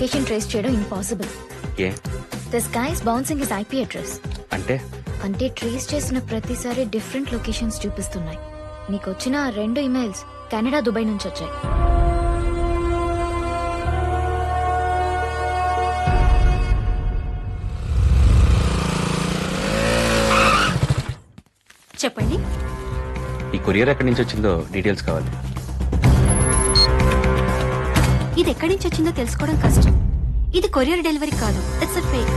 Location trace చేయడం impossible. A this guys bouncing his IP address. అంటే trace చేసిన ప్రతిసారి డిఫరెంట్ లొకేషన్స్ చూపిస్తున్నాయి. నీకు వచ్చిన 2 ఇమెయిల్స్ కెనడా, దుబాయ్ నుంచి వచ్చాయి. చెప్పండి. ఈ కొరియర్ ఎక్కడి నుంచి వచ్చిందో డీటెయిల్స్ కావాలి. ఇది ఎక్కడి నుంచి వచ్చిందో తెలుసుకోవడం కష్టం. ఇది కొరియర్ డెలివరీ కాదు, ఇట్స్ ఎ ఫేక్.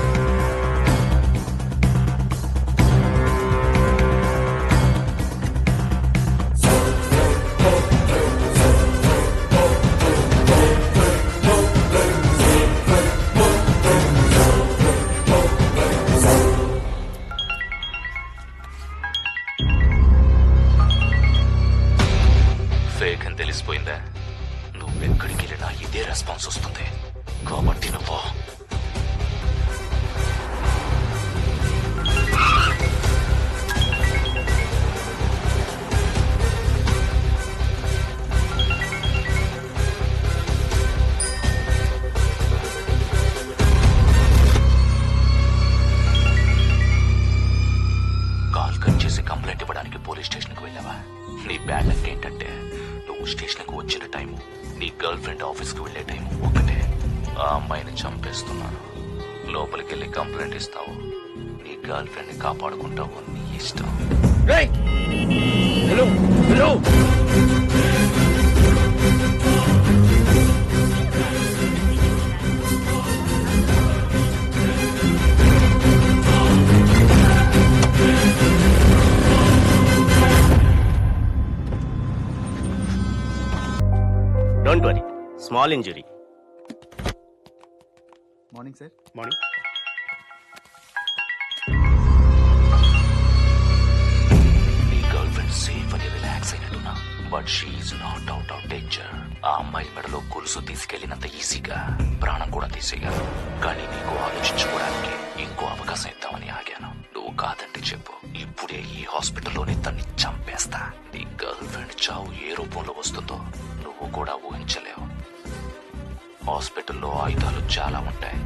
ఫేక్ అని తెలిసిపోయిందా? నువ్వెక్కడికి వెళ్ళినా ఇదే రెస్పాన్స్ వస్తుంది. కాబట్టి నువ్వు కాల్ కట్ చేసి కంప్లైంట్ ఇవ్వడానికి పోలీస్ స్టేషన్కి వెళ్ళావా? నీ బ్యాడ్ లక్ ఏంటంటే నువ్వు స్టేషన్కి వచ్చిన టైము, నీ గర్ల్ ఫ్రెండ్ ఆఫీస్కి వెళ్లే టైము ఒకటే. ఆ అమ్మాయిని చంపేస్తున్నాను. లోపలికి వెళ్ళి కంప్లైంట్ ఇస్తావు, నీ గర్ల్ ఫ్రెండ్ ని కాపాడుకుంటావు, నీ ఇష్టం. Hello hello don't worry, small injury. Morning sir. Morning. నీ గర్ల్ ఫ్రెండ్ సేఫ్ అని రిలాక్స్ అయినట్టున్నా, but she's not out of danger. ఆ అమ్మాయి మెడలో గొలుసు తీసుకెళ్లినంత ఈజీగా ప్రాణం కూడా తీసేయాలి. కానీ నీకు ఆలోచించుకోవడానికి ఇంకో అవకాశం ఇద్దామని ఆగాను. నువ్వు కాదంటే చెప్పు, ఇప్పుడే ఈ హాస్పిటల్లోనే తన్ని చంపేస్తా. నీ గర్ల్ ఫ్రెండ్ చావు ఏ రూపంలో వస్తుందో నువ్వు కూడా ఊహించలేవు. హాస్పిటల్లో ఆయుధాలు చాలా ఉంటాయి.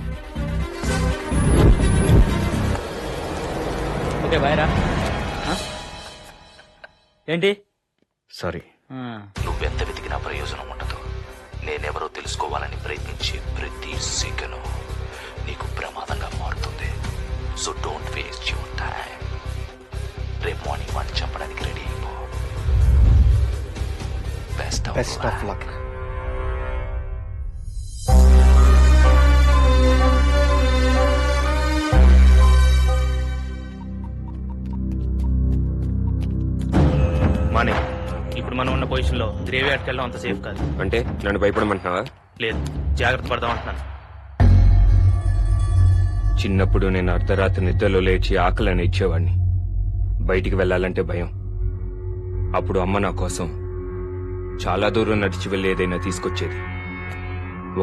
ఓకే బాయ్ రా. ఏంటి? సారీ. నువ్వెంత వెతికినా ప్రయోజనం ఉండదు. నేనెవరో తెలుసుకోవాలని ప్రయత్నించే ప్రతి సెకను నీకు ప్రమాదంగా మారుతుంది. So don't waste your time. రేపు మార్నింగ్ వాడిని చంపడానికి రెడీ అయిపో. Best of luck. మానే, ఇప్పుడు మనం ఉన్న పొజిషన్ లో గ్రేవ్ యార్డ్కి వెళ్ళడం అంత సేఫ్ కాదు. అంటే నన్ను భయపడమంటున్నావా? లేదు, జాగ్రత్త పడదాం అంటున్నాను. చిన్నప్పుడు నేను అర్ధరాత్రి నిద్రలో లేచి ఆకలిని ఇచ్చేవాడిని. బయటికి వెళ్ళాలంటే భయం. అప్పుడు అమ్మ నా కోసం చాలా దూరం నడిచి వెళ్ళి ఏదైనా తీసుకొచ్చేది.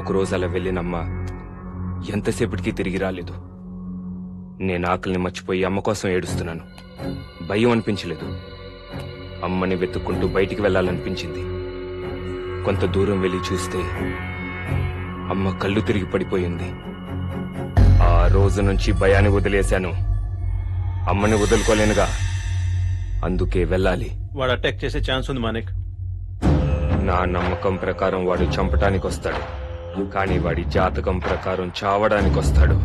ఒకరోజు అలా వెళ్ళినమ్మ ఎంతసేపటికి తిరిగి రాలేదు. నేను ఆకలిని మర్చిపోయి అమ్మ కోసం ఏడుస్తున్నాను. భయం అనిపించలేదు. అమ్మని వెతుక్కుంటూ బయటికి వెళ్ళాలనిపించింది. కొంత దూరం వెళ్ళి చూస్తే అమ్మ కళ్ళు తిరిగి పడిపోయింది. ఆ రోజు నుంచి భయాన్ని వదిలేశాను. అమ్మని వదులుకోలేనుగా, అందుకే వెళ్ళాలి. వాడు అటాక్ చేసే ఛాన్స్ ఉంది మానిక్. నా నమ్మకం ప్రకారం వాడు చంపటానికి వస్తాడు, కానీ వాడి జాతకం ప్రకారం చావడానికి వస్తాడు.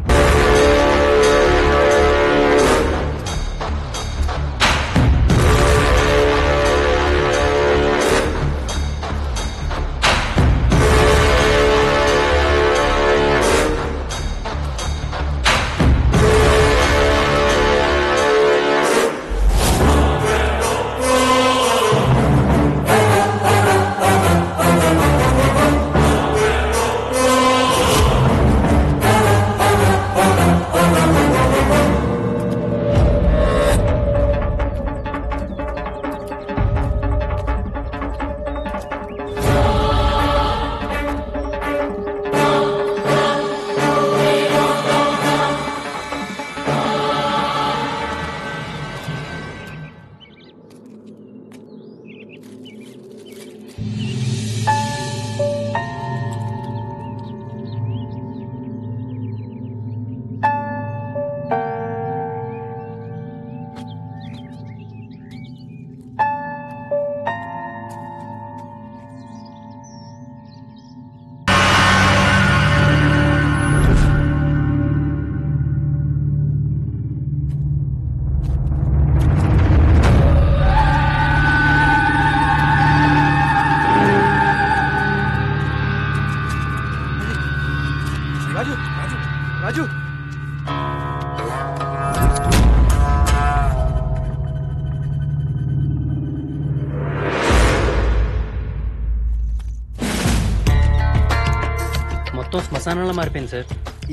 మొత్తం శ్మశానంలో మారిపోయింది సార్.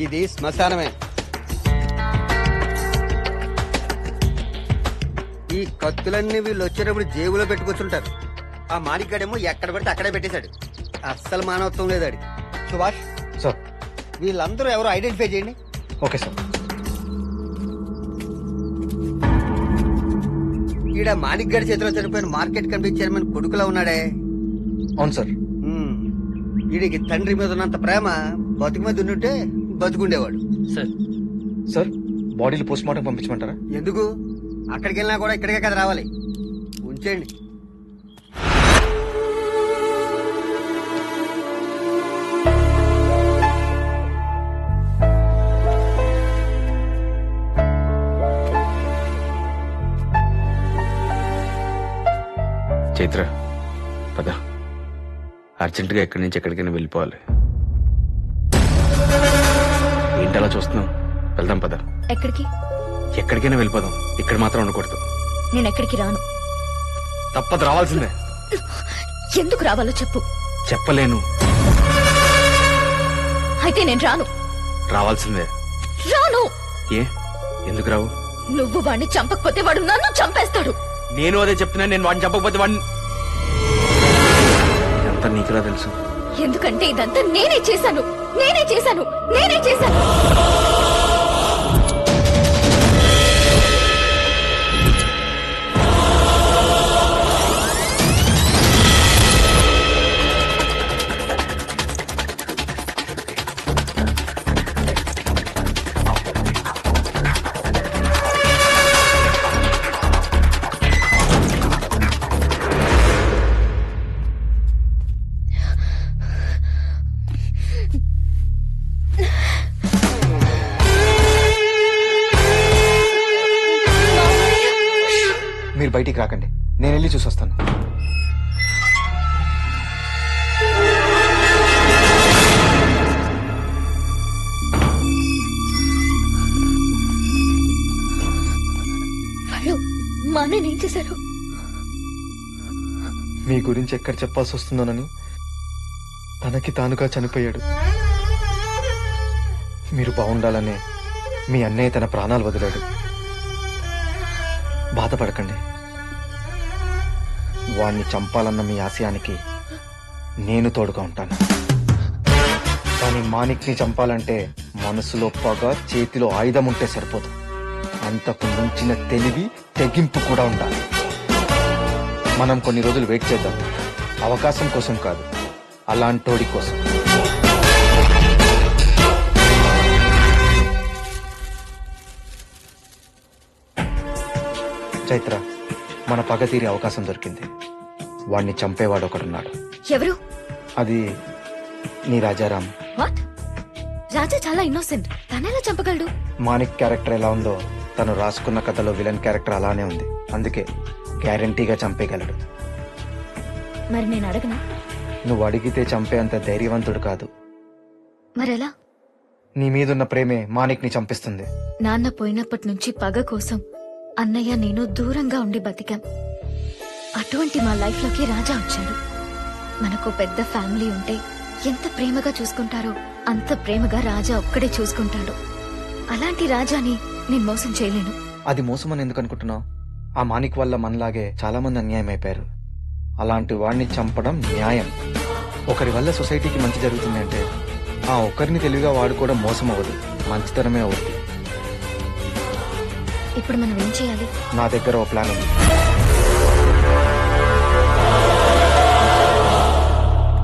ఇది శ్మశానమే. ఈ కత్తులన్నీ వీళ్ళు వచ్చేటప్పుడు జేబులో పెట్టుకొచ్చుంటారు. ఆ మాణిక్గాడేమో ఎక్కడ పడితే అక్కడే పెట్టేశాడు. అస్సలు మానవత్వం లేదు ఆడికి. సుభాష్ సార్. వీళ్ళందరూ ఎవరో ఐడెంటిఫై చేయండి. Okay sir. ఈడ మాణిక్గాడి చేతిలో చనిపోయిన మార్కెట్ కమిటీ చైర్మన్ కొడుకులా ఉన్నాడే. అవును సార్. వీడికి తండ్రి మీద ఉన్నంత ప్రేమ బతుకు మీద ఉండుంటే బతుకుండేవాడు. సార్ సార్, బాడీలు పోస్ట్ మార్టం పంపించమంటారా? ఎందుకు? అక్కడికి వెళ్ళినా కూడా ఇక్కడికే కదా రావాలి. ఉంచేయండి. చైత్ర పద, అర్జెంటుగా ఎక్కడి నుంచి ఎక్కడికైనా వెళ్ళిపోవాలి. ఏంటలా చూస్తున్నావు? వెళ్దాం పద. ఎక్కడికి? ఎక్కడికైనా వెళ్ళిపోదాం, ఇక్కడ మాత్రం ఉండకూడదు. నేను ఎక్కడికి రాను. తప్పదు, రావాల్సిందే. ఎందుకు రావాలో చెప్పు. చెప్పలేను. అయితే నేను రాను. రావాల్సిందే. రాను. ఏ ఎందుకు రావు? నువ్వు వాడిని చంపకపోతే వాడు నన్ను చంపేస్తాడు. నేను అదే చెప్తున్నా. నేను వాడిని చంపకపోతే వాడిని. ఎంత నీకులా తెలుసు? ఎందుకంటే ఇదంతా నేనే చేశాను. నేనే చేశాను. నేనే చేశాను. మీరు బయటికి రాకండి, నేను వెళ్ళి చూసొస్తాను. వాళ్ళు మా అన్నయ్య ఏం చేశారు? మీ గురించి ఎక్కడ చెప్పాల్సి వస్తుందోనని తనకి తానుగా చనిపోయాడు. మీరు బాగుండాలనే మీ అన్నయ్య తన ప్రాణాలు వదిలాడు. బాధపడకండి. వాణ్ణి చంపాలన్న మీ ఆశయానికి నేను తోడుగా ఉంటాను. కానీ మాణిక్ని చంపాలంటే మనసులో పగ, చేతిలో ఆయుధం ఉంటే సరిపోదు. అంతకు మించిన తెలివి, తెగింపు కూడా ఉండాలి. మనం కొన్ని రోజులు వెయిట్ చేద్దాం. అవకాశం కోసం కాదు, అలాంటోడి కోసం. చైత్ర, మన పగ తీరే అవకాశం దొరికింది. వాణ్ణి చంపేవాడు ఒకడున్నాడు. ఎవరు? అది నీ రాజారాం. వాట్? రాజా చాలా ఇన్నోసెంట్. తనెలా చంపగలడు? మాణిక్ క్యారెక్టర్ ఎలా ఉందో తను రాసుకున్న కథలో విలన్ క్యారెక్టర్ అలానే ఉంది. అందుకే గ్యారంటీగా చంపేయగలడు. మరి నేను అడగనా? నువ్వు అడిగితే చంపేంత ధైర్యవంతుడు కాదు. మరెలా? నీ మీదున్న ప్రేమే మాణిక్ని చంపిస్తుంది. నాన్న పోయినప్పటి నుంచి పగ కోసం అన్నయ్య నేను దూరంగా ఉండి బతికాం. అటువంటి మా లైఫ్ లోకి రాజా వచ్చాడు. మనకు పెద్ద ఫ్యామిలీ ఉంటే ఎంత ప్రేమగా చూసుకుంటారో అంత ప్రేమగా రాజా ఒక్కడే చూసుకుంటాడు. అలాంటి రాజాని నేను మోసం చేయలేను. అది మోసమని ఎందుకు అనుకుంటున్నావు? ఆ మాణిక్ వల్ల మనలాగే చాలా మంది అన్యాయం అయిపోయారు. అలాంటి వాడిని చంపడం న్యాయం. ఒకరి వల్ల సొసైటీకి మంచి జరుగుతుంది అంటే ఆ ఒక్కరిని తెలివిగా వాడుకోవడం మోసం అవ్వదు, మంచితనమే అవుతుంది. ఇప్పుడు మనం ఏం చేయాలి? నా దగ్గర ఓ ప్లాన్ ఉంది.